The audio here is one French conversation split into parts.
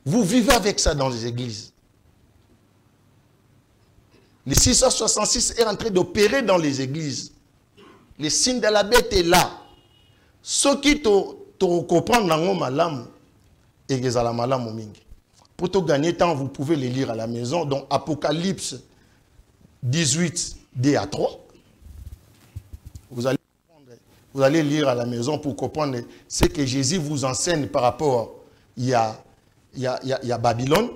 Vous vivez avec ça dans les églises. Le 666 est en train d'opérer dans les églises. Le signe de la bête est là. Ceux qui te comprennent dans malam et les ala malam mingi. Pour te gagner temps, vous pouvez les lire à la maison. Donc Apocalypse 18, D à 3. Vous allez lire à la maison pour comprendre ce que Jésus vous enseigne par rapport il y a Babylone.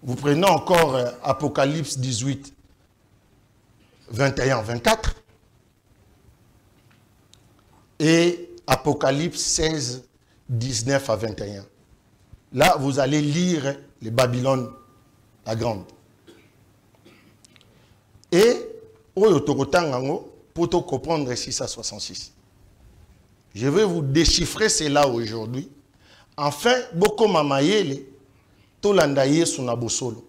Vous prenez encore Apocalypse 18, 21, 24. Et Apocalypse 16, 19 à 21. Là, vous allez lire les Babylone, la grande. Et, pour te comprendre 666. Je vais vous déchiffrer cela aujourd'hui. Enfin, beaucoup mamayele, to landaye sunabosolo,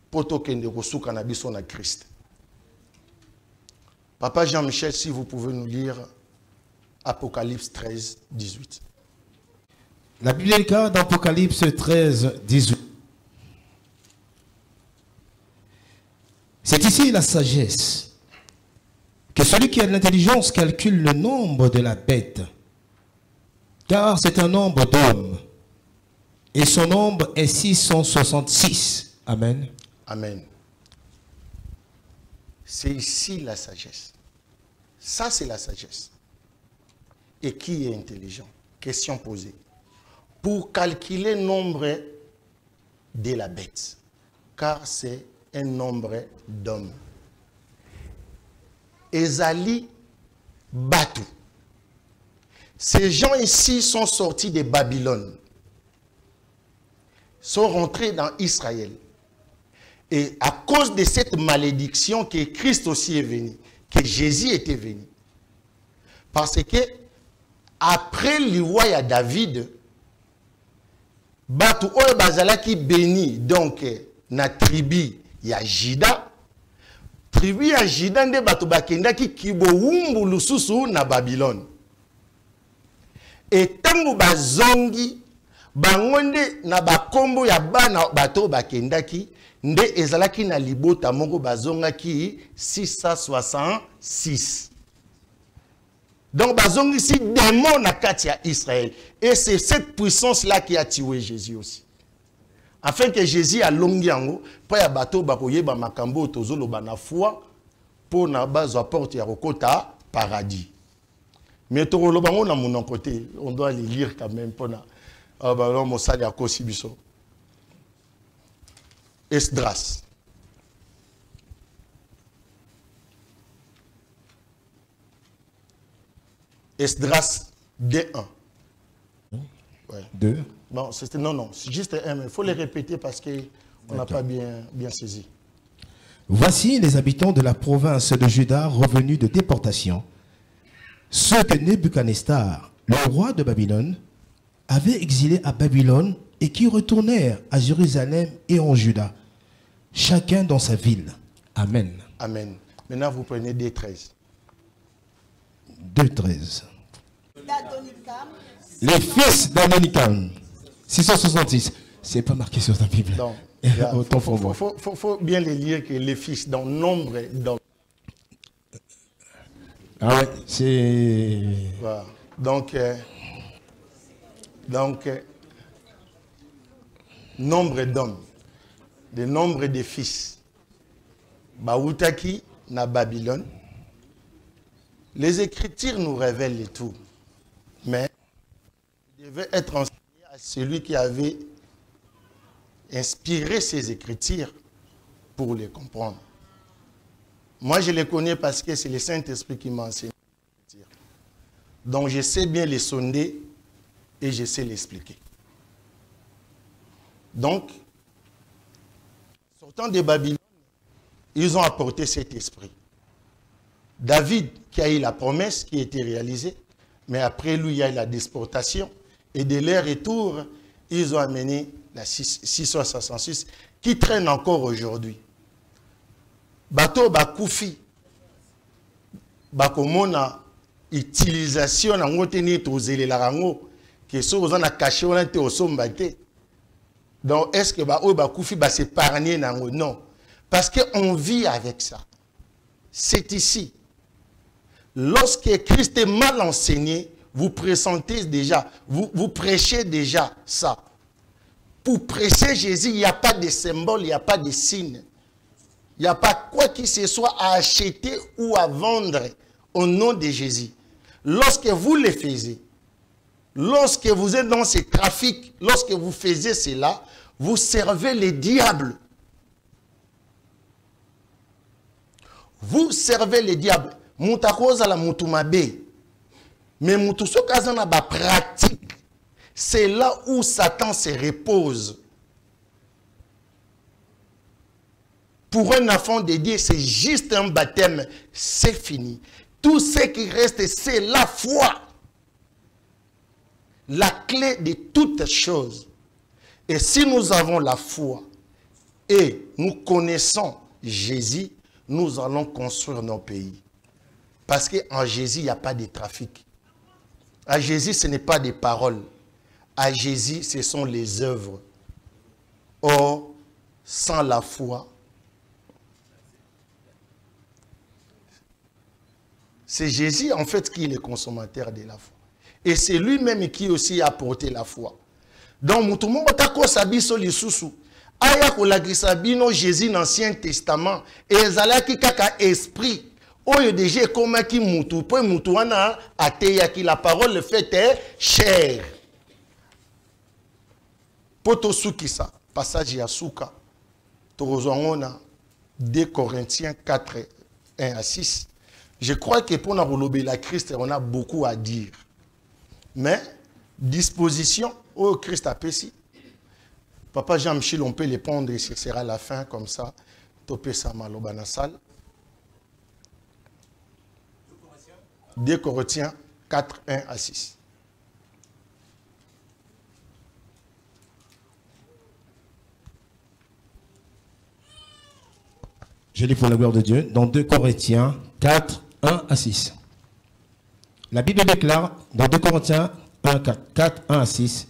poto kende kosuka na biso na Christ. Papa Jean-Michel, si vous pouvez nous lire Apocalypse 13, 18. La Bible est d'Apocalypse 13, 18. C'est ici la sagesse. Que celui qui a de l'intelligence calcule le nombre de la bête. Car c'est un nombre d'hommes. Et son nombre est 666. Amen. Amen. C'est ici la sagesse. Ça, c'est la sagesse. Et qui est intelligent? Question posée. Pour calculer le nombre de la bête. Car c'est un nombre d'hommes. Ezali Batu. Ces gens ici sont sortis de Babylone. Sont rentrés dans Israël. Et à cause de cette malédiction que Christ aussi est venu, que Jésus était venu. Parce que après l'Iwaya David, Batu Oye Bazalaki béni, donc na tribu ya Jida, tribu ya Jida nde Batu Bakendaki kibo wumbu lususu na Babylone. Et tangu bazongi, bangonde na bakombo ya bana bato bakendaki, nde ezalaki na libota moko bazongaki 666. Donc bazongi ici démon na kati ya Israël. Et c'est cette puissance-là qui a tué Jésus aussi. Afin que Jésus a longi yango, pa ya bato bakoyeba makambo tozolo bana foi, pour na bazo porte ya rokota paradis. Mais tokolo bango na mon côté, on doit les lire quand même pour na Mosali à Kosibiso. Esdras. Esdras D1. Ouais. 2. Bon, c'était non, c'est juste un, mais il faut les répéter parce qu'on n'a pas bien saisi. Voici les habitants de la province de Juda revenus de déportation, ceux que Nebuchadnezzar, le roi de Babylone, avait exilés à Babylone et qui retournèrent à Jérusalem et en Juda, chacun dans sa ville. Amen. Amen. Maintenant, vous prenez D13. 2.13. Les fils d'Adonikam. 666. C'est pas marqué sur ta Bible. Donc, autant pour moi. Faut bien les lire que les fils dans nombre d'hommes. Ah ouais, c'est... Voilà. Donc, nombre d'hommes, le nombre de fils. Baoutaki na Babylone. Les Écritures nous révèlent le tout. Mais il devait être enseigné à celui qui avait inspiré ces Écritures pour les comprendre. Moi, je les connais parce que c'est le Saint-Esprit qui m'a enseigné. Donc, je sais bien les sonder et je sais l'expliquer. Donc, sortant de Babylone, ils ont apporté cet esprit. David, qui a eu la promesse qui a été réalisée, mais après lui, il y a eu la déportation. Et de leur retour, ils ont amené la 666 qui traîne encore aujourd'hui. Bateau bakoufi, bakomona utilisation na ngoteni tozele la rango, que so ozana caché on te osombate. Donc, est-ce que Koufi va s'épargner? Non. Parce qu'on vit avec ça. C'est ici. Lorsque Christ est mal enseigné, vous présentez déjà, vous prêchez déjà ça. Pour prêcher Jésus, il n'y a pas de symbole, il n'y a pas de signe. Il n'y a pas quoi que ce soit à acheter ou à vendre au nom de Jésus. Lorsque vous le faisiez, lorsque vous êtes dans ce trafic, lorsque vous faisiez cela, vous servez les diables. Vous servez les diables. Moutakoza la moutumabe. Mais moutousokaza na ba pratique. C'est là où Satan se repose. Pour un enfant de Dieu, c'est juste un baptême. C'est fini. Tout ce qui reste, c'est la foi. La clé de toutes choses. Et si nous avons la foi et nous connaissons Jésus, nous allons construire nos pays. Parce qu'en Jésus, il n'y a pas de trafic. À Jésus, ce n'est pas des paroles. À Jésus, ce sont les œuvres. Or, sans la foi, c'est Jésus en fait qui est le consommateur de la foi. Et c'est lui-même qui aussi a apporté la foi. Donc, tout le monde a sabiso lisusu. Aya kolagisa bino Jésus dans l'Ancien Testament. Et ezalaki kaka esprit. Oyo déjà comme qui mutu. Pour mutu wana ateya ki la parole le fait est chair. Poto sukisa. Passage ya suka. Torozongona 2 Corinthiens 4, 1 à 6. Je crois que pour nous la Christ, on a beaucoup à dire. Mais, disposition, au Christ a péci. Papa Jean-Michel, on peut les prendre et ce sera la fin comme ça. Topé ça maloba na salle. 2 Corinthiens 4, 1 à 6. Je lis pour la gloire de Dieu dans 2 Corinthiens 4, 1 à 6. La Bible déclare dans 2 Corinthiens 4, 1 à 6.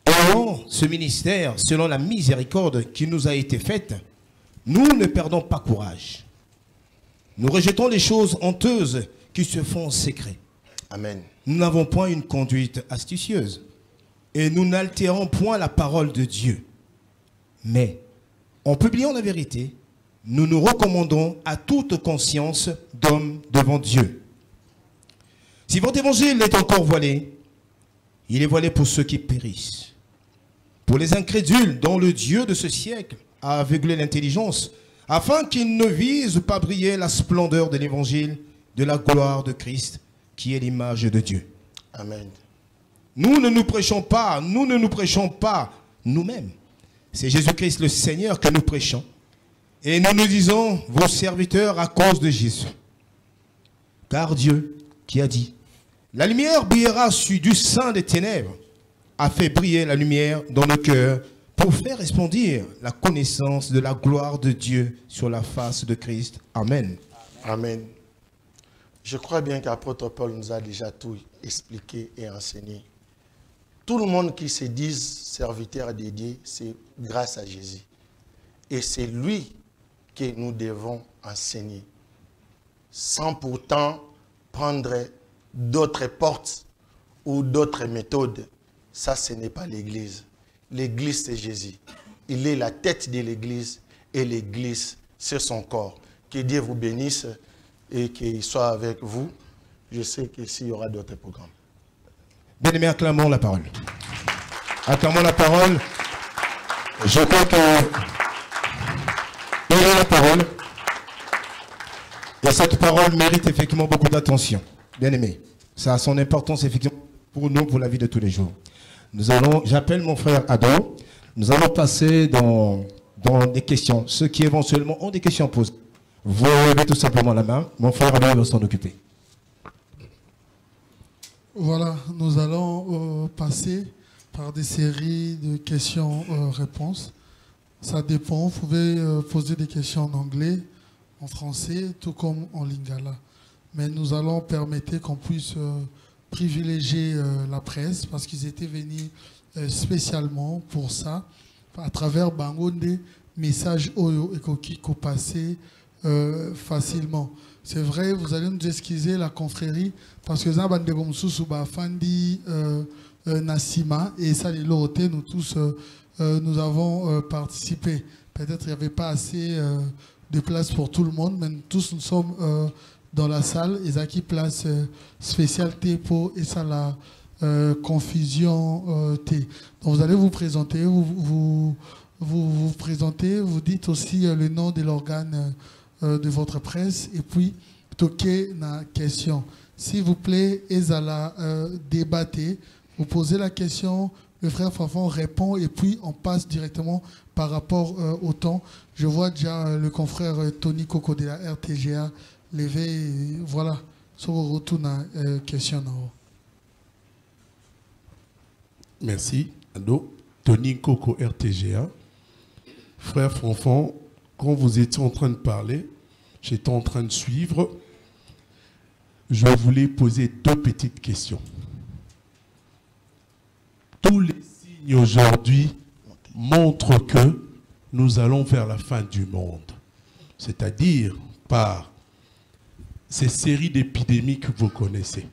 Ayant ce ministère selon la miséricorde qui nous a été faite, nous ne perdons pas courage. Nous rejetons les choses honteuses qui se font en secret. Amen. Nous n'avons point une conduite astucieuse et nous n'altérons point la parole de Dieu. Mais en publiant la vérité, nous nous recommandons à toute conscience d'homme devant Dieu. Si votre évangile est encore voilé, il est voilé pour ceux qui périssent. Pour les incrédules dont le Dieu de ce siècle a aveuglé l'intelligence, afin qu'ils ne visent pas briller la splendeur de l'évangile de la gloire de Christ, qui est l'image de Dieu. Amen. Nous ne nous prêchons pas nous-mêmes. C'est Jésus-Christ le Seigneur que nous prêchons. Et nous nous disons vos serviteurs à cause de Jésus. Car Dieu, qui a dit, la lumière brillera du sein des ténèbres, a fait briller la lumière dans nos cœurs pour faire resplendir la connaissance de la gloire de Dieu sur la face de Christ. Amen. Amen. Je crois bien qu'apôtre Paul nous a déjà tout expliqué et enseigné. Tout le monde qui se dit serviteur de Dieu, c'est grâce à Jésus. Et c'est lui que nous devons enseigner. Sans pourtant prendre d'autres portes ou d'autres méthodes. Ça, ce n'est pas l'Église. L'Église, c'est Jésus. Il est la tête de l'Église et l'Église, c'est son corps. Que Dieu vous bénisse et qu'il soit avec vous. Je sais qu'ici, il y aura d'autres programmes. Bien-aimés, acclamons la parole. Acclamons la parole. Je crois que il y a la parole. Et cette parole mérite effectivement beaucoup d'attention. Bien-aimés, ça a son importance effectivement pour nous, pour la vie de tous les jours. J'appelle mon frère Ado. Nous allons passer dans des questions. Ceux qui éventuellement ont des questions à poser, vous levez tout simplement la main. Mon frère Ado va s'en occuper. Voilà, nous allons passer par des séries de questions-réponses. Ça dépend, vous pouvez poser des questions en anglais, en français, tout comme en lingala. Mais nous allons permettre qu'on puisse privilégié la presse parce qu'ils étaient venus spécialement pour ça, à travers Bangonde, messages Oyo et qui passaient facilement. C'est vrai, vous allez nous excuser la confrérie parce que Fandi Nassima et ça les Loroté, nous tous nous avons participé. Peut-être qu'il n'y avait pas assez de place pour tout le monde, mais tous nous sommes dans la salle. Et Zaki place spéciale pour et ça la confusion T. Donc vous allez vous présenter, vous présentez, vous dites aussi le nom de l'organe de votre presse et puis toquez la question. S'il vous plaît, Ezala débattez, vous posez la question, le frère Fafon répond et puis on passe directement par rapport au temps. Je vois déjà le confrère Tony Coco de la RTGA lever et voilà, sur le retour à la question. Merci. Ado, Tony Coco RTGA. Frère Fanfan, quand vous étiez en train de parler, j'étais en train de suivre. Je voulais poser deux petites questions. Tous les signes aujourd'hui montrent que nous allons vers la fin du monde. C'est-à-dire par ces séries d'épidémies que vous connaissez.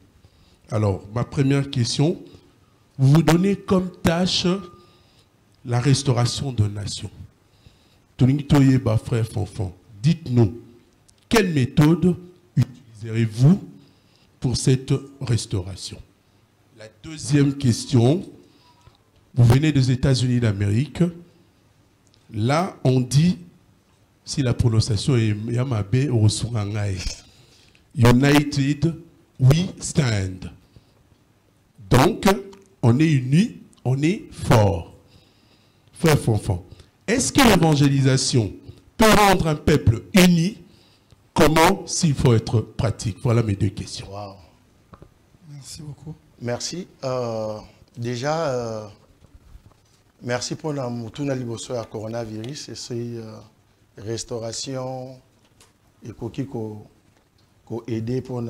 Alors, ma première question, vous vous donnez comme tâche la restauration de nations. Toyeba, frère Fanfan, dites-nous, quelle méthode utiliserez-vous pour cette restauration? La deuxième question, vous venez des États-Unis d'Amérique. Là, on dit, si la prononciation est Yamabe ou Surangai, United, we stand. Donc, on est unis, on est fort. Frère Fanfan, est-ce que l'évangélisation peut rendre un peuple uni? Comment, s'il faut être pratique? Voilà mes deux questions. Wow. Merci beaucoup. Merci. Déjà, merci pour la moutuna liboso à coronavirus et c'est restauration et qui ko aider pour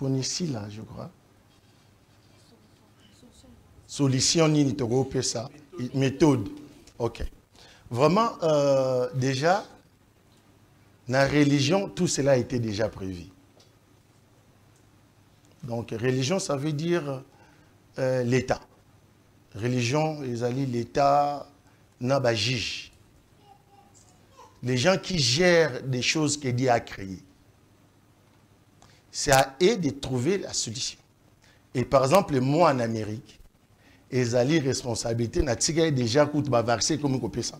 ici là, je crois. Solution ni te ça. Méthode. Ok. Vraiment, déjà, dans la religion, tout cela a été déjà prévu. Donc, religion, ça veut dire l'État. Religion, l'État n'a pas juge. Les gens qui gèrent des choses que Dieu a créées. C'est à eux de trouver la solution. Et par exemple, moi en Amérique, ils responsabilité, n'a déjà coûté versé comme un copé ça.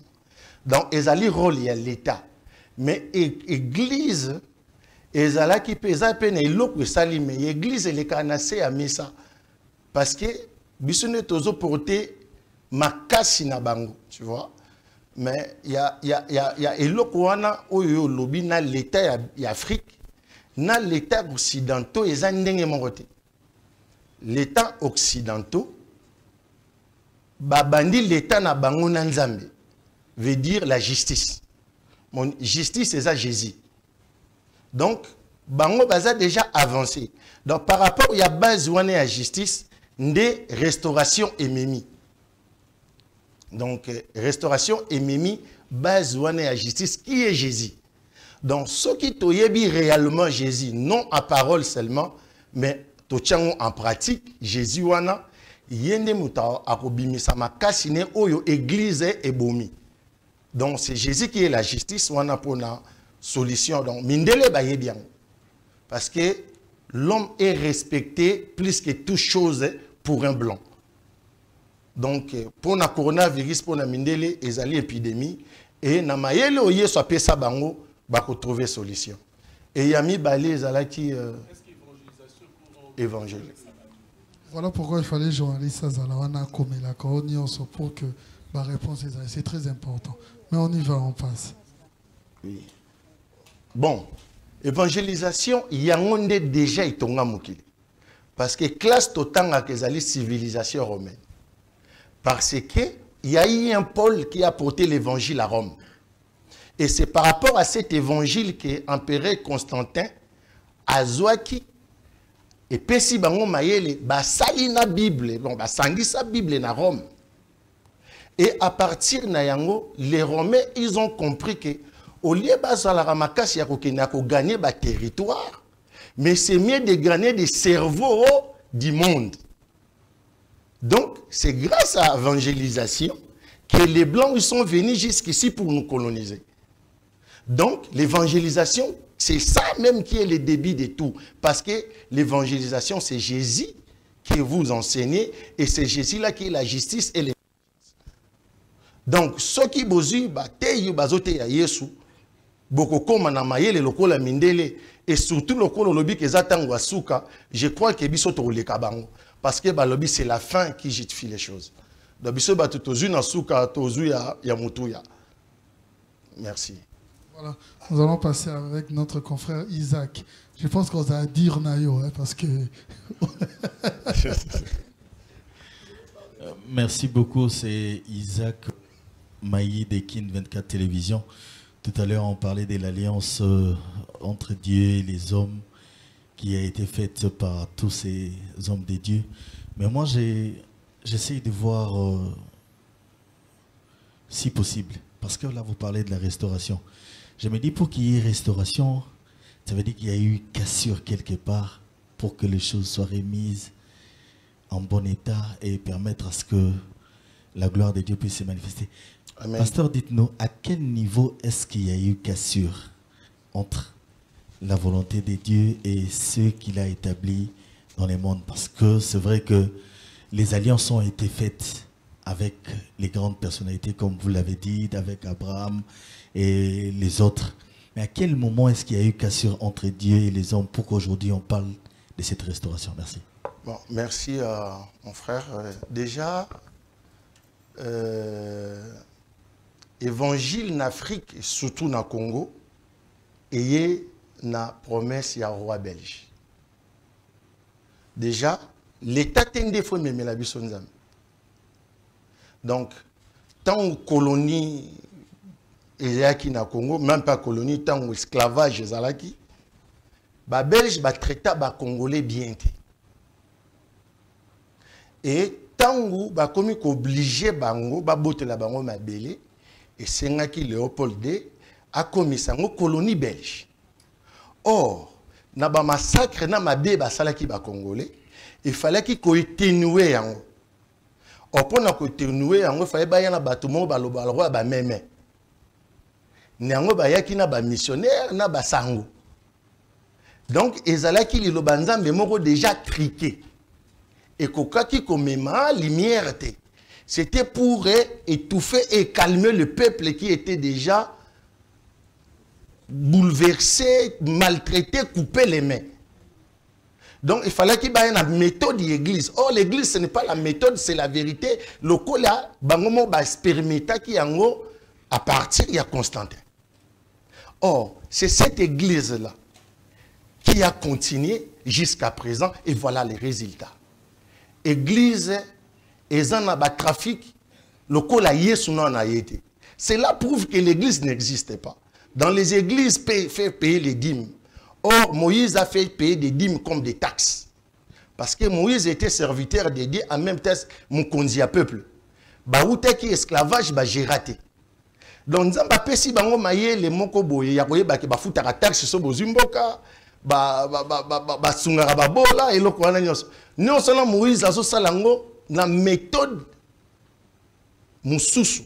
Donc, ils rôle, il y a l'État. Mais l'Église, ils ont qui pèse à peine l'eau sali, mais l'Église, elle est canassée à Messa. Parce que, bisouné tozo porté ma casse na bango, tu vois. Mais il y a l'Okouana, où il y a lobby, na l'État Afrique, na l'État occidentaux, ils ont ndenge l'État occidentaux, babandi l'État na bango na nzambe, veut dire la justice. Mon justice, c'est ça Jésus. Donc, bango baza déjà avancé. Donc, par rapport à la base à la justice, des restauration et mimi. Donc, restauration et mimi, base à la justice, qui est Jésus. Donc, ce qui toyebi réellement Jésus, non à parole seulement, mais tochango en pratique, Jésus wana, yende muta akobimisa makasine oyo église et bomi. Donc, c'est Jésus qui est la justice, wana pona solution. Donc, mindele baye bien. Parce que l'homme est respecté plus que toute chose pour un blanc. Donc, pour le coronavirus, pour la mindele, ils allaient épidémie. Et na mayele oye soit pesa bango, ba trouver solution. Et yami balé zalaki évangile. Voilà pourquoi il fallait journaliste Zalawana comme la coronion pour que la réponse est c'est très important. Mais on y va, on passe. Oui. Bon, évangélisation, il y a un déjà itonga mukili. Parce que classe total à la civilisation romaine. Parce que il y a eu un Paul qui a porté l'évangile à Rome. Et c'est par rapport à cet évangile que l'empereur Constantin a zoaki Et pesi bango mayele basali na Bible, bon basangisa Bible na Rome. Et à partir na yango, les Romains ils ont compris que au lieu bazala makasi ya kokena ko gagner ba territoire, mais c'est mieux de gagner des cerveaux du monde. Donc c'est grâce à l'évangélisation que les blancs ils sont venus jusqu'ici pour nous coloniser. Donc l'évangélisation, c'est ça même qui est le début de tout. Parce que l'évangélisation, c'est Jésus qui vous enseignez. Et c'est Jésus-là qui est la justice et les... Donc, ceux qui bozu, bazote ya Yesu, bokokoma na mayele lokola mindele, et surtout lokola lobi kezatango asuka, je crois que biso toleka bango. Parce que balobi, c'est la fin qui justifie les choses. Donc, biso batu tozu na suka, tozu ya mutuya. Merci. Voilà, nous allons passer avec notre confrère Isaac. Je pense qu'on va dire Nayo, hein, parce que... Merci beaucoup, c'est Isaac Maï de Kin 24 Télévision. Tout à l'heure, on parlait de l'alliance entre Dieu et les hommes qui a été faite par tous ces hommes de Dieu. Mais moi, j'essaie de voir, si possible, parce que là, vous parlez de la restauration. Je me dis, pour qu'il y ait restauration, ça veut dire qu'il y a eu cassure quelque part pour que les choses soient remises en bon état et permettre à ce que la gloire de Dieu puisse se manifester. Amen. Pasteur, dites-nous, à quel niveau est-ce qu'il y a eu cassure entre la volonté de Dieu et ce qu'il a établi dans les mondes? Parce que c'est vrai que les alliances ont été faites avec les grandes personnalités, comme vous l'avez dit, avec Abraham et les autres. Mais à quel moment est-ce qu'il y a eu cassure entre Dieu et les hommes pour qu'aujourd'hui on parle de cette restauration? Merci. Bon, merci mon frère. Déjà, évangile en Afrique, surtout dans le Congo, et na promesse ya roi belge. Déjà, l'État tient des fois même la biso nzambe. Donc, tant colonie ezalaki na Congo, même pas colonie, tant esclavage ezalaki, ba belge ba traita ba congolais bien té. Et tant ba komi ko obligé bango ba botela bango mabele et sengaki Léopold II a commis sango colonie belge. Or, na ba massacre na mabe ba salaki ba congolais, il fallait qu'il atténuer yango. Or pour na atténuer yango, il fallait ba yana batumo ba loba roi ba meme. Nyango ba yaki na ba missionnaire na ba sango. Donc ezalaki li loba nzambe moko déjà triqué. Et kokaki komema lumière te. C'était pour étouffer et calmer le peuple qui était déjà bouleversé, maltraité, coupé les mains. Donc il fallait qu'il y ait une méthode de l'église. Or l'église ce n'est pas la méthode, c'est la vérité. Le cola, bangomo ba expérimenta qui yango à partir de Constantin. Or c'est cette église là qui a continué jusqu'à présent et voilà les résultats. Église et en a trafic, le cola yesu non a été. Cela prouve que l'église n'existait pas. Dans les églises, fait payer les dîmes. Or, Moïse a fait payer des dîmes comme des taxes. Parce que Moïse était serviteur de Dieu, en même temps, mon conduit à peuple. Baouté qui esclavage, j'ai raté. Donc, Nzamba pesi bango maye les moko boye ya koyeba ke bafuta ka taxe so bozumboka ba sungara babola et loko wana nyonso. Non seulement Moïse aso salango na méthode mususu.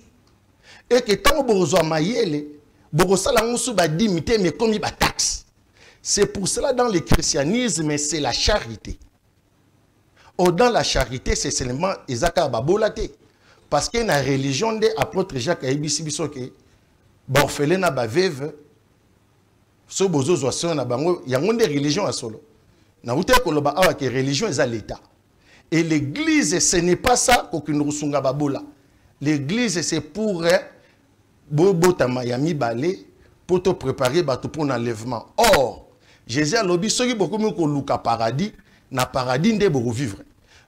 Et que tant bozo mayele bozo salango sou ba dimité mais comme ba taxe. C'est pour cela dans le christianisme c'est la charité. Or dans la charité c'est seulement ezaka babolate. Parce que la religion de apôtre Jacques Aibisi bisoke orphelin ba veuve so bozo zo na bango yango de religion a solo. Na uté ko loba awa ke religion est à l'état. Et l'église ce n'est pas ça ko kinusunga babola. L'église c'est pour bobota mayami balé pour te préparer bato pour l'enlèvement. Or Jésus a lobi soki beaucoup mieux ko luka paradis na paradis nde bo vivre.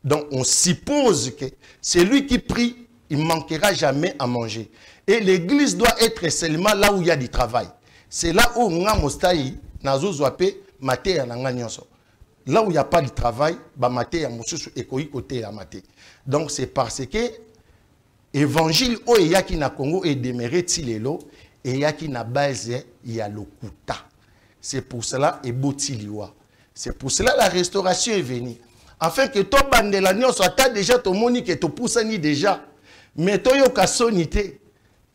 Donc on suppose que celui qui prie il ne manquera jamais à manger. Et l'église doit être seulement là où il y a du travail. C'est là où on a mostaï, nazo zoapé, maté à l'anganyonso. là où il n'y a pas de travail, bah maté ya mosusu ekoyi côté ya maté. Donc c'est parce que évangile o yaki na Congo et demeuré tilelo et yaki na base ya lokuta. C'est pour cela et botiliwa. C'est pour cela la restauration est venue. Afin que to bandela nyonso ata déjà to moni que to poussani déjà. Mais to yo kasonité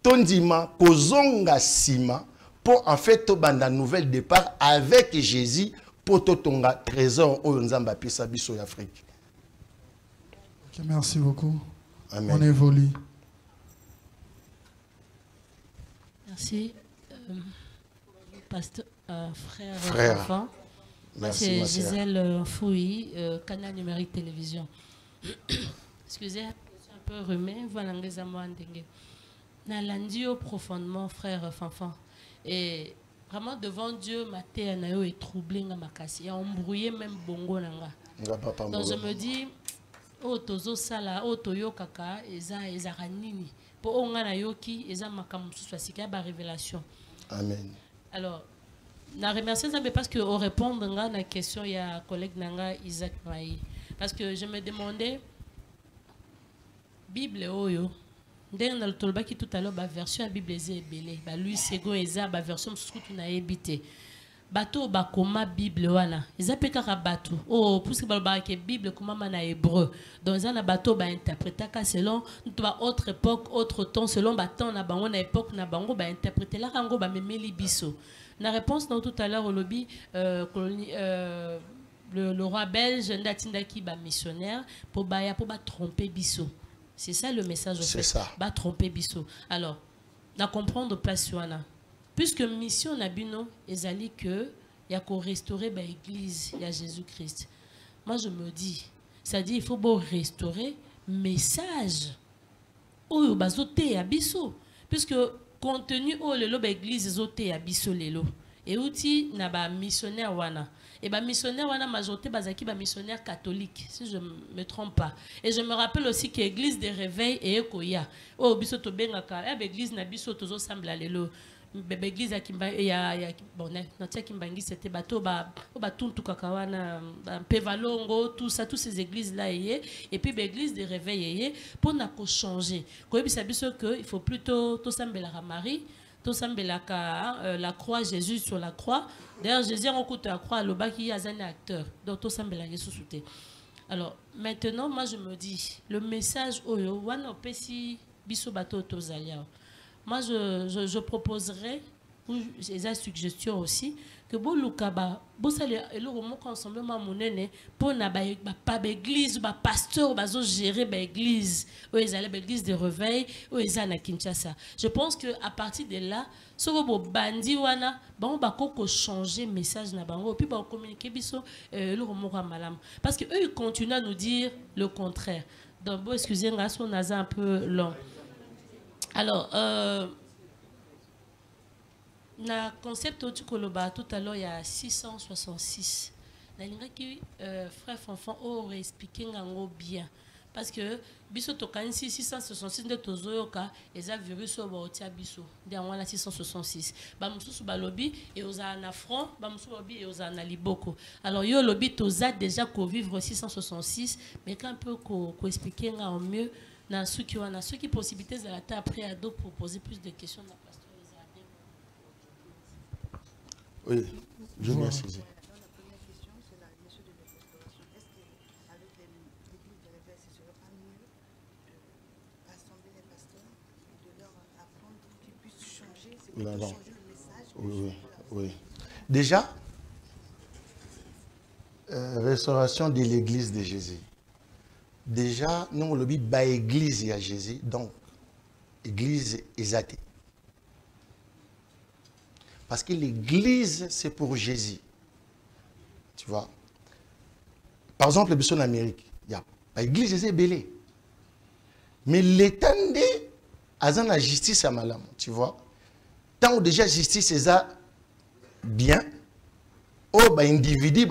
tondima kozonga sima pour en fait to banda nouvel départ avec Jésus pour to tonga trésor o nzamba pesa biso ya Afrique. Okay, merci beaucoup. Amen. On évolue. Merci. Pasteur, Frère. Enfant. Merci, ma c'est sœur. Gisèle Fouy, Canal Numérique Télévision. Excusez, je suis un peu rhumé. Voilà, Nalandio profondément, frère Fanfan. Et vraiment, devant Dieu, ma terre est troublée, il a embrouillé même Bongo. Donc je me dis, oh, tozo sala, oh, toyo kaka, eza ranini. Pour ongana yoki, eza makamusu swasika ba révélation. Amen. Alors, je remercie parce que au répondre à la question, il y a un collègue Nanga Isaac Maï. Parce que je me demandais, Bible oyo, dès que le qui tout à l'heure, la version de la Bible est belée. Lui, c'est la version que tu as habité. Bateau bakoma Bible wana. Ils appellent kaka bateau. Oh, puisque la Bible comment man a hébreu. Donc ça na bateau ba interpréter selon autre époque, autre temps selon temps na bango na époque na bango ba interpréter la rango ba memeli biso. La réponse dans tout à l'heure au lobby le roi belge Ndatindaki ba missionnaire pour ba tromper biso. C'est ça le message au fait. C'est ça. Ba tromper biso. Alors, na comprendre place wana. Puisque mission nabino ezali que y a qu'on restaurer l'église, il y a Jésus-Christ. Moi je me dis, ça dit il faut bon restaurer message. Oh bazoté abisso puisque contenu oh lelo l'église zoté abisso lelo. Et outil na ba missionnaire wana. Et ba missionnaire wana majorité bazaki ba missionnaire catholique si je me trompe pas. Et je me rappelle aussi que l'église des réveils et ekoya. Oh biso to bengaka l'église na biso tozo sambla lelo. L'église bon c'était bateau tuntu kakawana pevalongo tout ça toutes ces églises là et puis l'église de réveil pour n'a ko changer ko bisa biso que il faut plutôt to sambela Marie to sambela la croix Jésus sur la croix. D'ailleurs Jésus en côté la croix le bas qui a un acteur donc to sambela Jésus souté. Alors maintenant moi je me dis le message oyo wana pesi biso bateau to zalia. Moi, je proposerais, ou j'ai une suggestion aussi, que bon Lukaba, bon ça le roman ensemble monene pour na pas l'église, ba pasteur, ba gérer ba église, ou ils allaient l'église de réveil, ou ils allaient à Kinshasa. Je pense que à partir de là, ce que bandi wana, bon ba koko changer message na bango, puis ba communiquer biso le roman malam, parce que eux ils continuent à nous dire le contraire. Donc bon excusez-moi, on a un peu long. Alors, le concept du Koloba, tout à l'heure, il y a 666. Frère Fanfan aurait expliqué bien. Parce que, biso tokan 666 de tozoyoka, et a virus au baotia biso. Dans la 666. Bamoussou balobi, et aux ana front, bamoussou lobby, et aux ana liboko. Alors, yo lobby, toza déjà qu'au vivre 666, mais quand un peu qu'on expliquer en mieux. Dans ceux qui ont ceux qui possibilités de la terre après à d'autres pour poser plus de questions dans pasteur oui, je vous remercie. La première question, c'est la question de restauration. Est-ce qu'avec l'église de réveil, ce serait pas mieux de rassembler les pasteurs et de leur apprendre pour qu'ils puissent changer, c'est pour changer le message? Oui. Déjà, restauration de l'église de Jésus. Déjà, nous, on le dit, l'église à Jésus, donc, l'église est athée. Parce que l'église, c'est pour Jésus. Tu vois. Par exemple, en Amérique, il y a l'église, c'est belé. Mais l'état de la justice à malam, tu vois. Tant que déjà justice est bien, oh, individu,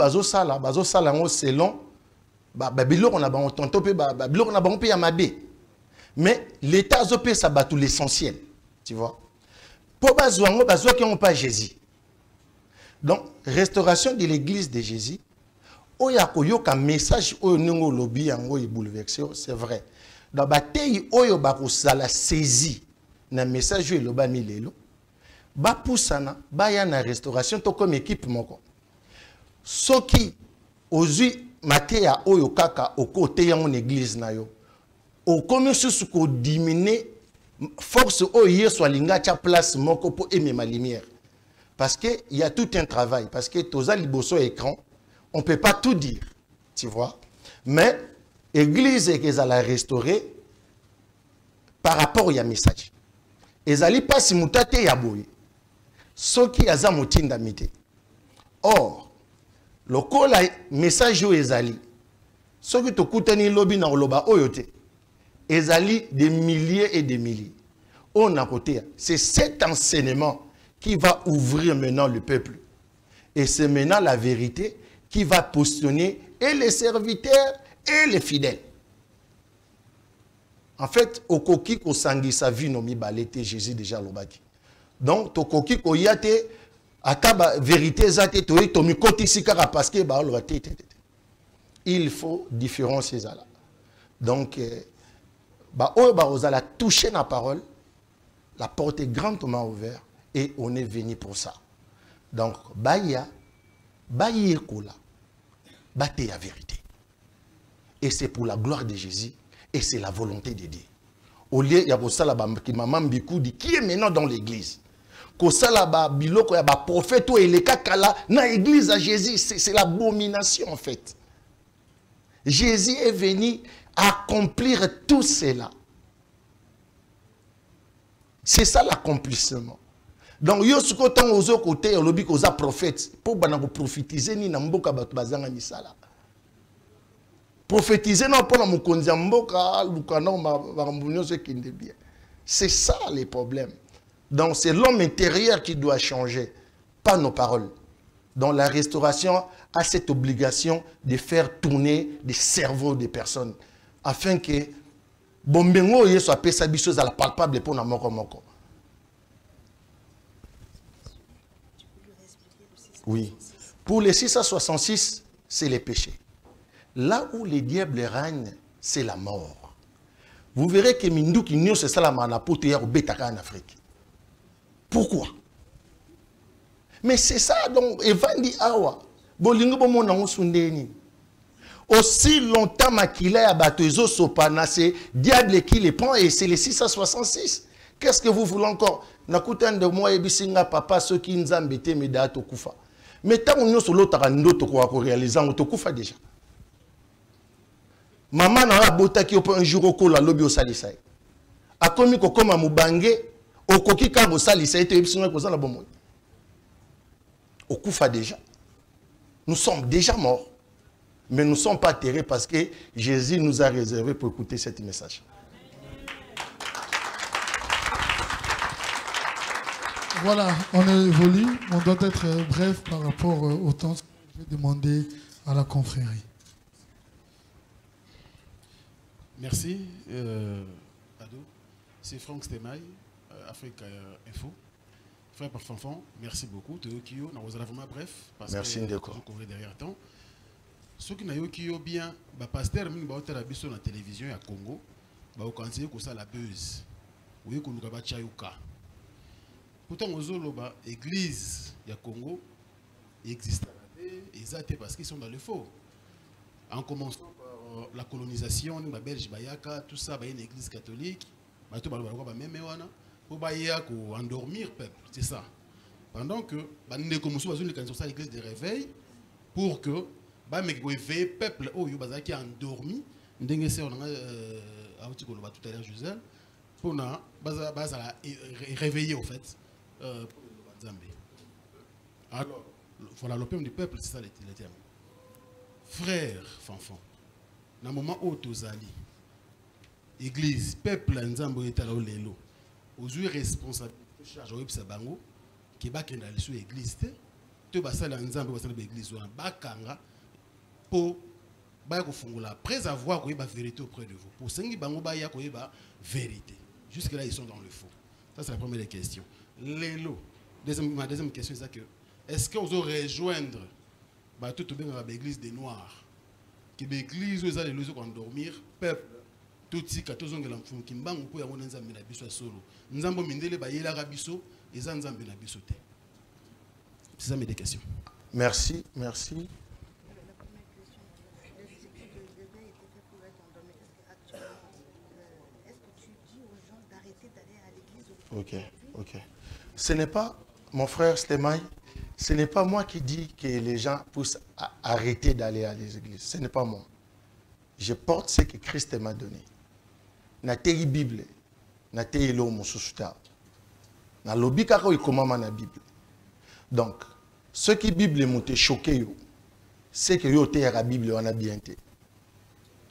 selon. Mais l'État a ça bat tout l'essentiel. Tu vois. Pour qui n'ont pas Jésus. Donc, restauration de l'église de Jésus, oya koyoka message oyo ningo lobi yango e bouleversé, c'est vrai. Dans bataille oyo ba kosala saisi na message oyo loba milelo. Ba poussana ba ya na restauration to comme équipe moko. Soki ozui mateya oyo kaka au côté ya mon église na yo. Au comme sous ko diminuer force oyo soit linga cha place moko pour aimer ma lumière. Parce que il y a tout un travail parce que toza liboso écran, on peut pas tout dire, tu vois. Mais église et qu'ils allaient restaurer par rapport au message. Ils allaient pas si mutate yaboui. Ce qui a za motinda mité. Or, le col message où ils allaient, ce qui te coûte ni lobby na loba oyote. Ils allaient des milliers et des milliers. On a côté, c'est cet enseignement qui va ouvrir maintenant le peuple. Et c'est maintenant la vérité qui va positionner et les serviteurs et les fidèles. En fait, au koki ko sangi sa vie no mi balete Jésus déjà lobaki. Donc to koki ko yate akaba vérité zate to to mi koti sikara parce que ba lo tete. Il faut différencier ça là. Donc ba o ba ozala toucher la parole, la porte est grandement ouverte et on est venu pour ça. Donc baya kola bate la vérité. Et c'est pour la gloire de Jésus. Et c'est la volonté de Dieu. Au lieu, il y a qui maman Bikoudi qui est maintenant dans l'église. Kosalaba biloko ya ba prophète et les kakala na église à Jésus, c'est l'abomination en fait. Jésus est venu accomplir tout cela. C'est ça l'accomplissement. Donc yo suko tant aux autres côtés au lobby koza prophète pour bana ko prophétiser ni na mboka bato bazanga misala. Prophétiser non pour la mukonzi mboka lukano marambunyo ce qui est bien. C'est ça les problèmes. Donc c'est l'homme intérieur qui doit changer, pas nos paroles. Donc la restauration a cette obligation de faire tourner des cerveaux des personnes afin que bombengo ye soit pesa biso à la palpable pour na moko moko. Oui. Pour les 666, c'est les péchés. Là où les diables règnent, c'est la mort. Vous verrez que Mindou qui n'y a c'est ça la manapote hier au Betaka en Afrique. Pourquoi? Mais c'est ça donc Evandi Awa. Bolingo bomona osundeni. Aussi longtemps makila ya batozo sopana c'est diable qui les prend et c'est les 666. Qu'est-ce que vous voulez encore? Nakutan de moi ebisinga papa ceux qui nzambete medato kufa. Mais tant on y solo tarando to ko réaliser on to kufa déjà. Maman na bota ki un jour au la lobby au salisai. A komi ko koma mubange au koki ka au salisai te ebisinga ko za la bomo. Au kufa déjà. Nous sommes déjà morts. Mais nous ne sommes pas terrés parce que Jésus nous a réservé pour écouter ce message. Voilà, on évolue. On doit être bref par rapport au temps que je vais demander à la confrérie. Merci. Ado. C'est Franck Stemaï, Afrique Info. Frère Parfanfan, merci beaucoup. Tokyo, nous allons vraiment bref. Parce merci que vous couvrez derrière temps. Ceux qui n'ont pas bien, le pasteur mine ba la biso na télévision à Congo, ba au conseiller que ça la buzz. Oui que nous ba chayuka. Pourtant ozolo ba église ya Congo existe exactement parce qu'ils sont dans le faux. En commençant par la colonisation, ba Belge bayaka, tout ça ba une église catholique, ba to ba ba même wana pour ba ya ko endormir peuple, c'est ça. Pendant que ba ne comme ça l'église de réveil pour que ba mec ko éveiller peuple oh yo bazaki endormi ndenge c'est on a auti ko ba tout à l'heure Joseph pour na baza réveiller au fait pour le Zambie. Alors voilà l'opium du peuple c'est ça le terme. Frère Fanfan na moment où tozali église peuple nzambo etala lelo ozui responsable charge oyebisa bango ki bakenda liso église te basala nzambo basala église wana bakanga pour après avoir la vérité auprès de vous. Pour sengi bango ba ya koyeba vérité. Jusque là ils sont dans le faux. Ça c'est la première question. Ma deuxième question c'est que est-ce que vous allez rejoindre bato tobengaka baéglise des noirs ke baéglise oyo eza lelo ezokoendormir peuple totika tozongela mfumuki mbangu mpo yango na nzambe na biso ya solo nzambe mindele bayelaka biso eza nzambe na biso te. C'est ça mes deux questions. Merci, merci. La première question, les études de l'éveil étaient faites pour être endormis. Est-ce que tu dis aux gens d'arrêter d'aller à l'église? Ok. Ce n'est pas, mon frère Stémaï, ce n'est pas moi qui dis que les gens poussent à arrêter d'aller à l'église. Ce n'est pas moi. Je porte ce que Christ m'a donné. Na tei Bible, na tei lo mosusuta. Na lobi kako ikomama na Bible. Donc, ce qui Bible m'ont choqué, c'est que yo te la Bible on a bien été.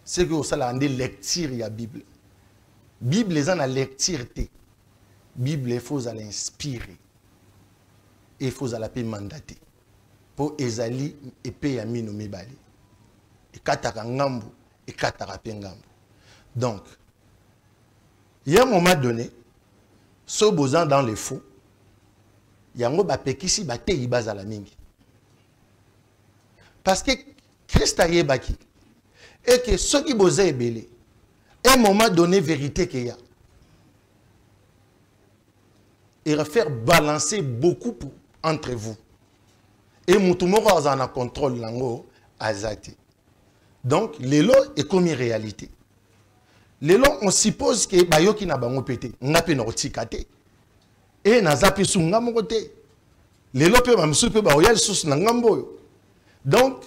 C'est que ça la lecture ya Bible. Bible les en a lecture te. Bible il faut l'inspirer. Et il faut la paix mandater. Pour ezali épée ya mino mibali. Et kataka ngambu et kataka pengambu. Donc, il y a un moment donné, ce besoin dans les faux, yango bapekisi bate ibazala mingi. Parce que Christ a yebaki et que ceux qui bosaient ebele, un moment donné vérité qu'il y a, il va faire balancer beaucoup entre vous. Et moutoumoro en a contrôle lango azati. Donc l'élo est comme une réalité. L'élo on suppose que bayoki na bango pété, ngape na otikate. Et nazapi sunga mokote. L'élo pe mamsu pe baoyal sus na ngambo. Donc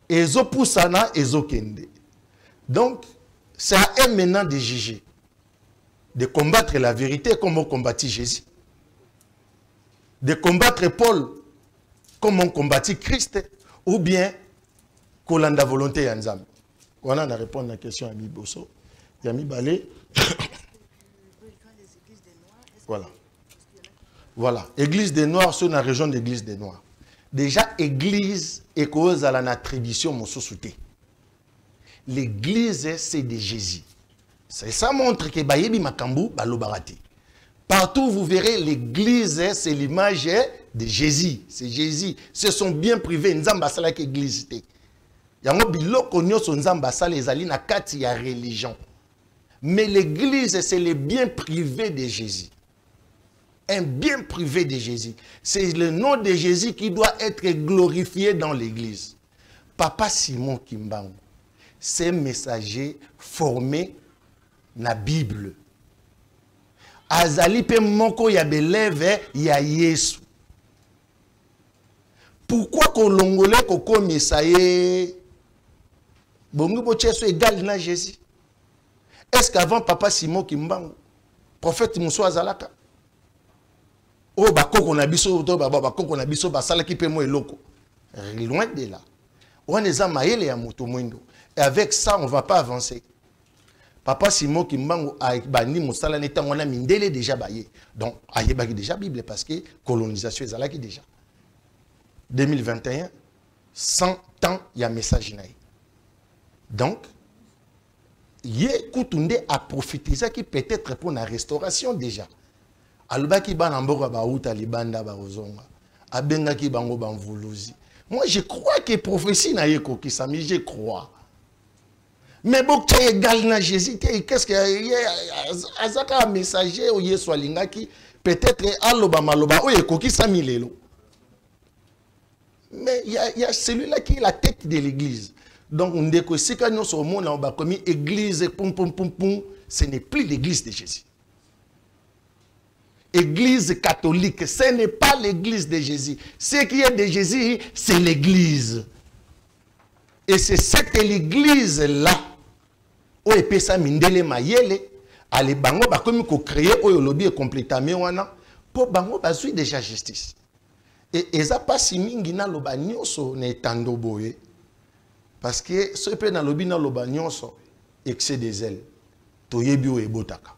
ezo poussana ezo kende. Donc c'est à eux maintenant de juger, de combattre la vérité comme on combattit Jésus, de combattre Paul comme on combattit Christ, ou bien qu'on a la volonté d'Anzam. On a répondu à la question à Ami Bosso, Yami Balé. Voilà. Voilà. Église des Noirs, c'est une région d'église des Noirs. Déjà, église est cause à la tradition mon sous-souté. L'église, c'est de Jésus. Ça montre que Bayebi Makambu, Balobarati. Partout, vous verrez, l'église, c'est l'image de Jésus. C'est Jésus. C'est son bien privé. Nzamba sala ki église te. Yango biloko nyoso nzamba sala ezali na kati ya religion. Mais l'église, c'est le bien privé de Jésus. Un bien privé de Jésus. C'est le nom de Jésus qui doit être glorifié dans l'église. Papa Simon Kimbangu, c'est un messager formé na Bible. Azali pe moko ya beleve ya Yesu. Pourquoi kolongole koko misaye bongo bocheso égal na Jésus? Est-ce qu'avant Papa Simon Kimbangu, prophète Mousso Azalaka, oh bakoko na biso to bakoko na biso basala ki pe mo eloko? Loin de là. On est à maïle ya moto mwendo. Et avec ça, on ne va pas avancer. Papa Simon Kimbangu a bandi mosala neta on a mindele déjà baye. Donc aye baki déjà Bible parce que colonisation ezalaki déjà. 2021 100 ans il y a message naï. Donc yé kutunde a profité ça qui peut-être pour la restauration déjà. Alobaki ba namboka ba uta libanda ba ozonga. Abengaki bango banvuluzi. Moi je crois que prophétie na yeko kisami, je crois. Mais bon, tu es égal na Jésus, qu'est-ce qu'il y a? Azaka un messager ou Yesu alingaki peut-être aloba maloba ou yekoki samilelo. Mais il y a celui-là qui est la tête de l'église. Donc on dit que si quand nous sommes au monde on va comme église pom pom pom pom, ce n'est plus l'église de Jésus. Église catholique, ce n'est pas l'église de Jésus. Ce qui est de Jésus, c'est l'église. Et c'est cette église-là où il ça mindele mayele ale bango ba comme ko créer oyo lobby complètement wana pour bango bazui déjà justice. Et eza pas si mingi na loba nyonso na etando boye parce que ce pe na lobby na loba nyonso excès des ailes toyebi o ebotaka.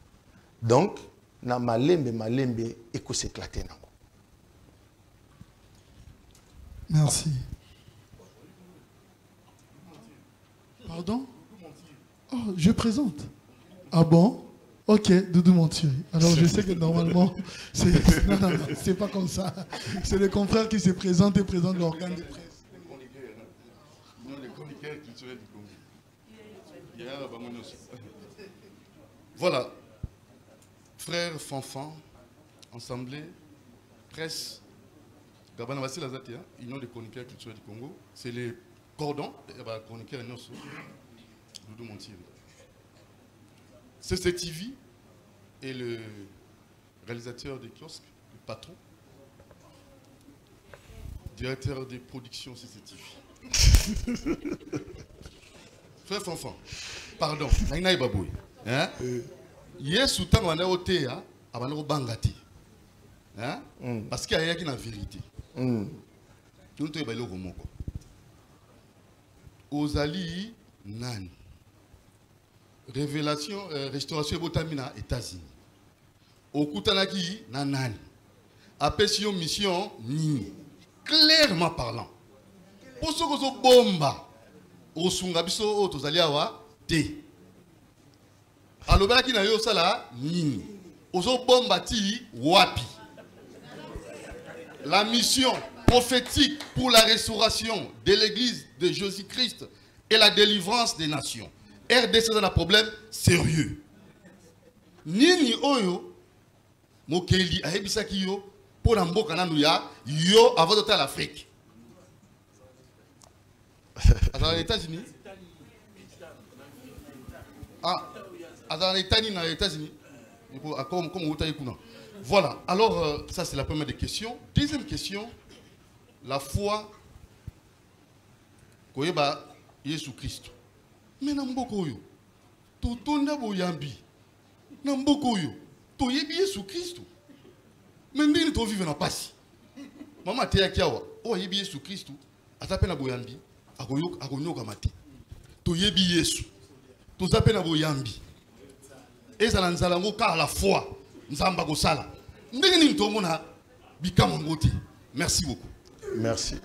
Donc na malembe eko s'éclater nango. Merci. Pardon? Oh, je présente. Ah bon? Ok, Doudou Monturi. Alors je sais que normalement, c'est pas comme ça. C'est les confrères qui se présentent et présentent l'organe de presse. culturelle du Congo. Voilà. Frères, fanfans, assemblée, presse, Gabana Vassila Zatia, Union des chroniqueurs culturels du Congo. C'est les cordons, chroniqueurs et Nosso, Doudou Montier. CCTV et le réalisateur des kiosques, le patron, directeur des productions CCTV. Frère Fanfan, pardon, Naïnaï Baboui. Yes, autant on a ôté, avant de bangati. Parce qu'il y a une vérité. Nous te bailo romoko. Ozali nan. Révélation, restauration botamina États-Unis. Okutanaki nan. Appellation mission ni. Clairement parlant. Pour ce que vous bomba. Osungabiso otozali awa te. Alobaki na yo sala nini. Ozo bomba ti wapi. La mission prophétique pour la restauration de l'église de Jésus-Christ et la délivrance des nations. RDC dans un problème sérieux. Nini oyo mokeli ayebisaki yo pour na mboka nanu ya yo avant de l'Afrique. Dans les États-Unis. Dans les États-Unis. Voilà. Alors, ça c'est la première des questions. Deuxième question, la foi koyeba Jésus Christ. Mais namboko yo, to tonda boyambi. Namboko yo, to yebi Jésus Christ. Mais ndini to vivre na pasi. Mama te yakiawa, o yebi Jésus Christ, atape na boyambi. Agonyoka mati. To yebi Yesu. To zape na boyambi. Ezala nzala ngo ka la foi. Nzamba ko sala. Ndenge ni ntomo na bikama ngoti. Merci beaucoup. Merci.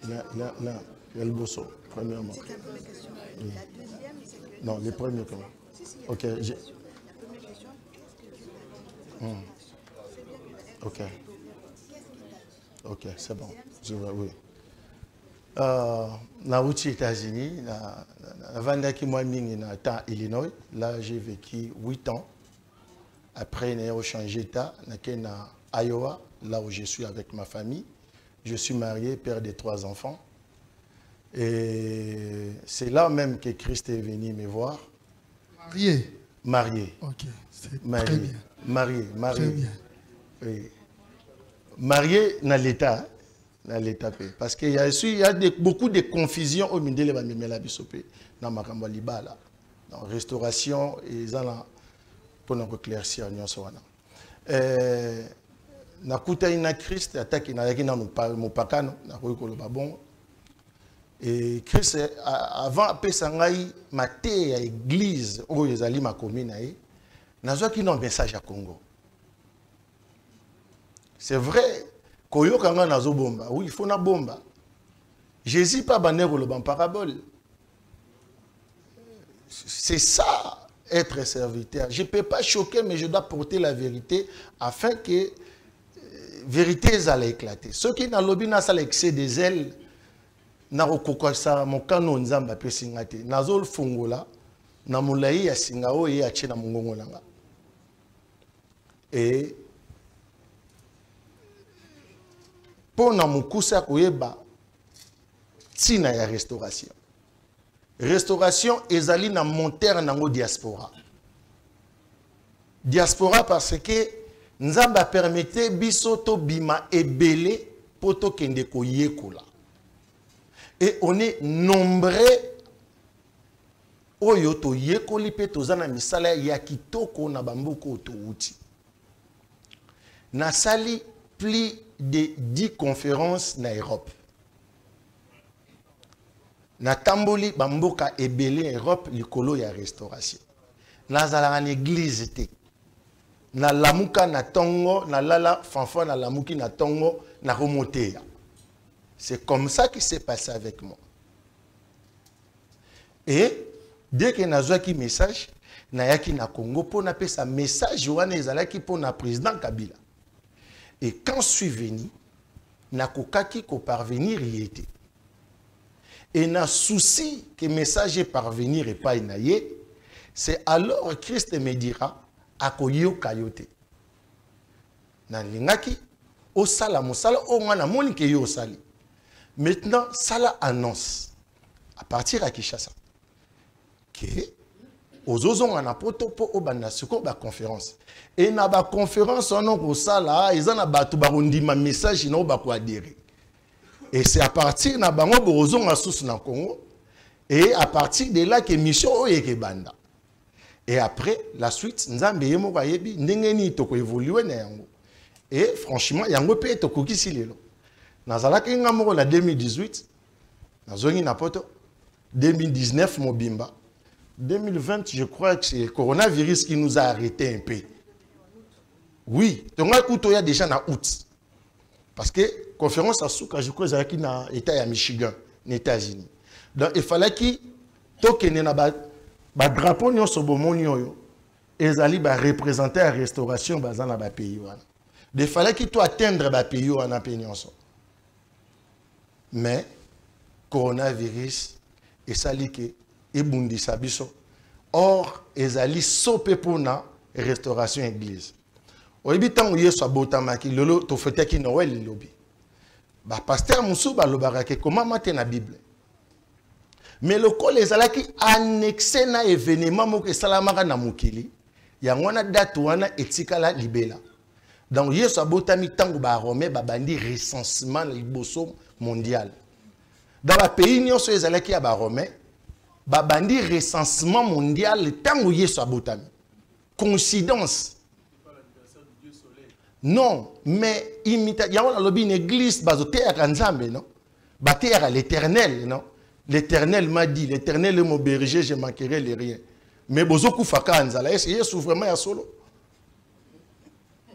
Là, il y a le bosso, premièrement. Non, les premiers comment? Ok. La première question, ok. Ok, c'est bon. Je vois, oui. Naouti États-Unis, Vandaki Mouaming dans Illinois. Là, j'ai vécu 8 ans. Après, j'ai changé d'état. À Iowa, là où je suis avec ma famille. Je suis marié, père de 3 enfants. Et c'est là même que Christ est venu me voir. Marié. Marié. Ok, c'est marié. très bien. Marié. Très bien. Oui. Marié dans l'État. Dans l'État. Parce qu'il y a beaucoup de confusion au Mindele Bamimela Bisopé. Dans Makamba Libala. Dans restauration et dans pour nous éclaircir nakuta ina Christ ataki na yakina mupakano na koyiko bon. Et Christ avant apesa ngai maté ya église oyo ezali makomi na ye nazwaki na message à Congo. C'est vrai koyoka nga nazo bomba. Oui, il faut na bomba. Jésus pas bané koloba en parabole. C'est ça être serviteur. Je ne peux pas choquer mais je dois porter la vérité afin que vérité allait éclater. Ceux qui n'ont lobby n'a pas l'excès des ailes na kokokasa mon canon nzamba pe singate nazol fungola na mulai ya singao ye ache na mungongo langa. Et pour na mukusa koyeba tina ya restauration. Restauration ezali na monter nango diaspora. Diaspora parce que Nzamba permettait biso to bima ebele poto kende ko yekola. Et on est nombreux oyo to yekoli pe tozana misala ya kitoko na bambuko to uti. Na sali plus de 10 conférences na Europe. Na tamboli bamboka ebele Europe likolo ya restauration. Na zala en église te. Na lamuka na tongo, na lala fanfan na lamuki na tongo, na remonter. C'est comme ça qui s'est passé avec moi. Et dès que nazwa ki message, nayaki na Congo pour na pesa message wana ezalaki pour na président Kabila. Et quand je suis venu, na kokaki ko parvenir y était. Et na souci que message est parvenir et pas inaye, c'est alors Christ me dira akoyo kayote. Na lingaki o sala mosala o ngana moni ke yo sali. Maintenant sala annonce à partir à Kinshasa que aux ozonga na poto po obanda siko ba conférence et na ba conférence on ko sala ezana batu ba rondima message na ba ko adhérer. Et c'est à partir na bango bozonga sous na Congo et à partir de là que mission o yeke banda. Et après la suite nzambe yemo ba yebi ndenge ni to ko évoluer na yango. Et franchement yango pe to ko kisi lelo. Nazalaki ngamoko la 2018 nazongi na poto 2019 mobimba 2020 je crois que c'est le coronavirus qui nous a arrêté un peu. Oui, donc il y a déjà en août. Parce que la conférence à Souka, je crois qu'il y a l'État à Michigan, les États-Unis. Donc il fallait qu'il y ait un drapeau et représenter la restauration dans le pays. Il fallait qu'il atteindre le pays. Mais le coronavirus, et ça dit que Ebundi Sabiso. Or, ezali sope pour la restauration église. Oyebi tango yeso abotamaki lolo to fetaki Noël lobi. Ba pasteur Moussou ba lobarake comment mater na Bible. Mais le col ezalaki annexé na événement moko salamaka na mukili. Yango na date wana etikala libela. Donc yeso abotami tango ba Rome ba bandi recensement liboso mondial. Dans le pays nyonso ezalaki ya ba Rome babandi recensement mondial tango yeso abotami. Coïncidence. Non, mais imita ya wala lobi une église bazote ya kanzambe non? Baté à l'Éternel non? L'Éternel m'a dit, l'Éternel est mon berger, je manquerai les rien. Mais bozoku fakanzala yeso vraiment ya solo.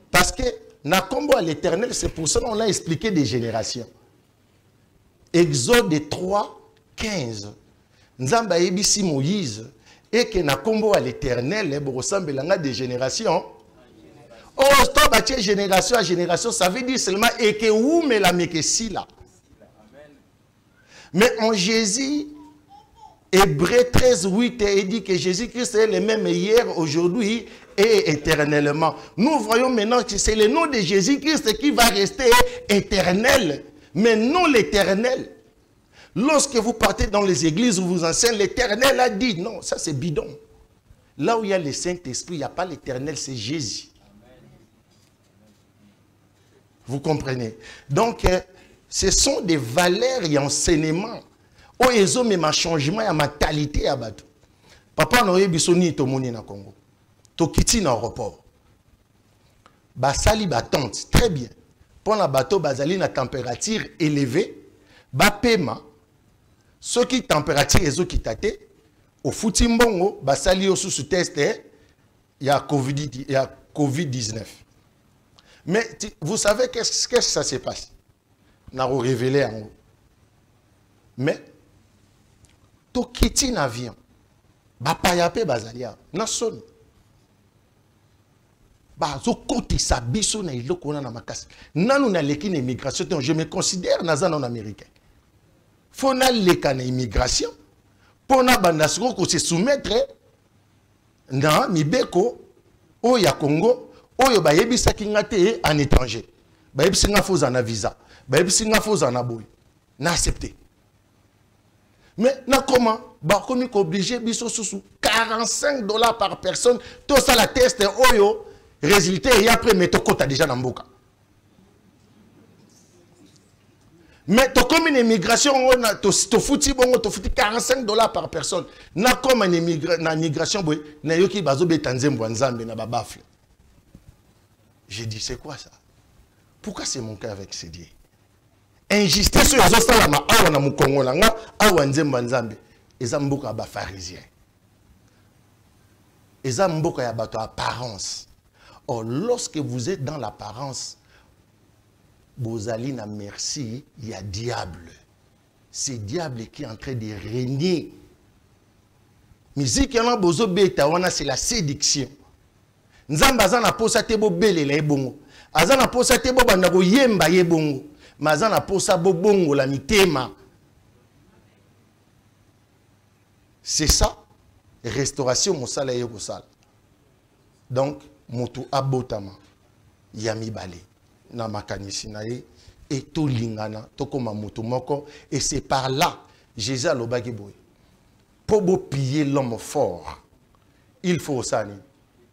Parce que na kombo à l'Éternel, c'est pour ça qu'on a expliqué des générations. Exode 3, 15. Nzamba ebisi Moïse et que na kombo à l'Éternel et borosambelanga des générations. Oh, stop à génération à génération, ça veut dire seulement et que où mais la mekesi là. Mais en Jésus, Hébreu 13, 8, il dit que Jésus-Christ est le même hier, aujourd'hui et éternellement. Nous voyons maintenant que c'est le nom de Jésus-Christ qui va rester éternel, mais non l'éternel. Lorsque vous partez dans les églises où vous enseignez, l'Éternel a dit, non, ça c'est bidon. Là où il y a le Saint-Esprit, il n'y a pas l'Éternel, c'est Jésus. Vous comprenez? Donc, ce sont des valeurs et enseignements. Oh, ils ont même un changement, un mentalité à bateau. Papa n'a pas besoin de monnaie na Congo. To kiti na aéroport. Basali batante, très bien. Pour la bateau, basali na température élevée, ba paiement. Ce qui température et ce qui tate, au futimbongo, basali au sous test, il y a COVID-19. Mais vous savez qu'est-ce que ça se passe? N'a pas révélé en haut. Mais, to quitter l'avion, ba payape bazalia, na son. Ba zo côté sa biso na iloko na makasi. Nanu na leki na immigration, je me considère naza non américain. Faut na leka na immigration pour na bandasiko ko se soumettre na mibeko o ya Congo. Oyo ba yebisa kingate en étranger. Ba yebisa nga foza na visa. Ba yebisa nga foza na boy. Na accepté. Mais na comment? Ba komi ko obligé biso sous $45 par personne. Tout ça la test oyo résultat et après mais to kota déjà na mboka. Mais to comme une immigration on a to fouti bongo to fouti $45 par personne. Na comme na immigration boy na yoki bazo betanzembo nzambe na babafle. J'ai dit, c'est quoi ça? Pourquoi c'est mon cas avec ces dieux? Injustice sur les autres, awa na mukongo langa, awa nzemba nzambe. Eza mboka ba pharisien. Eza mboka ya bato apparence. Or, lorsque vous êtes dans l'apparence, bozali na merci, il y a diable. C'est diable qui est en train de régner Musique yana bozo beta wana c'est la séduction. Nzamba azana posa te bo belela ebongo. Azana posa te bo banda ko yemba yebongo. Mazana posa bo bongo la mitema. C'est ça, restauration mosala yekosala. Donc, moto abotama, yami bale, na makanisi na ye, et to lingana, to koma moto moko, et c'est par là, Jésus a l'obagi boy. Pour beau piller l'homme fort, il faut ça,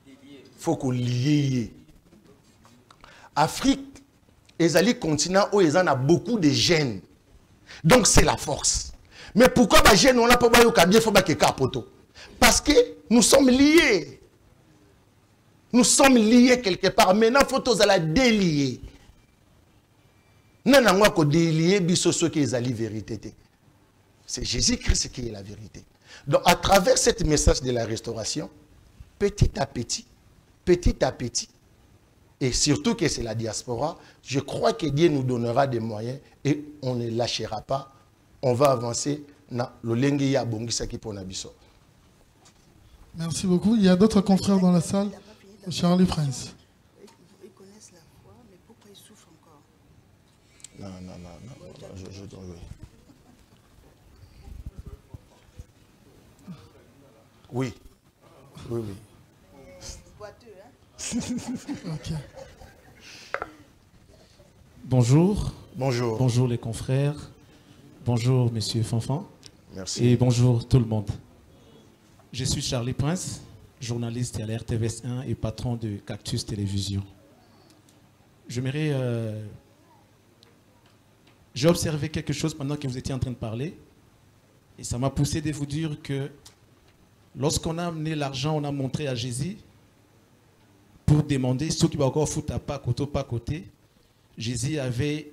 il faut qu'on lie. Afrique, les continents où ils en a beaucoup de gènes. Donc, c'est la force. Mais pourquoi les jeunes, on n'a pas bien fait capoto? Parce que nous sommes liés. Nous sommes liés quelque part. Maintenant, il faut tous la délier. Non, non, on délier, biso qui est la vérité. C'est Jésus-Christ qui est la vérité. Donc, à travers ce message de la restauration, petit à petit, et surtout que c'est la diaspora, je crois que Dieu nous donnera des moyens et on ne lâchera pas. On va avancer dans le lengi bongisa qui pona biso. Merci beaucoup. Il y a d'autres confrères dans la salle. Charlie Prince. Ils connaissent la foi, mais pourquoi ils souffrent encore? Non. Oui. Boiteux, hein? Ok. Bonjour. Bonjour. Bonjour les confrères. Bonjour Monsieur Fanfan. Merci. Et bonjour tout le monde. Je suis Charlie Prince, journaliste à la RTVS 1 et patron de Cactus Télévision. J'aimerais... J'ai observé quelque chose pendant que vous étiez en train de parler et ça m'a poussé de vous dire que lorsqu'on a amené l'argent, on a montré à Jésus pour demander ceux qui vont encore foutre à pas côté. Jésus avait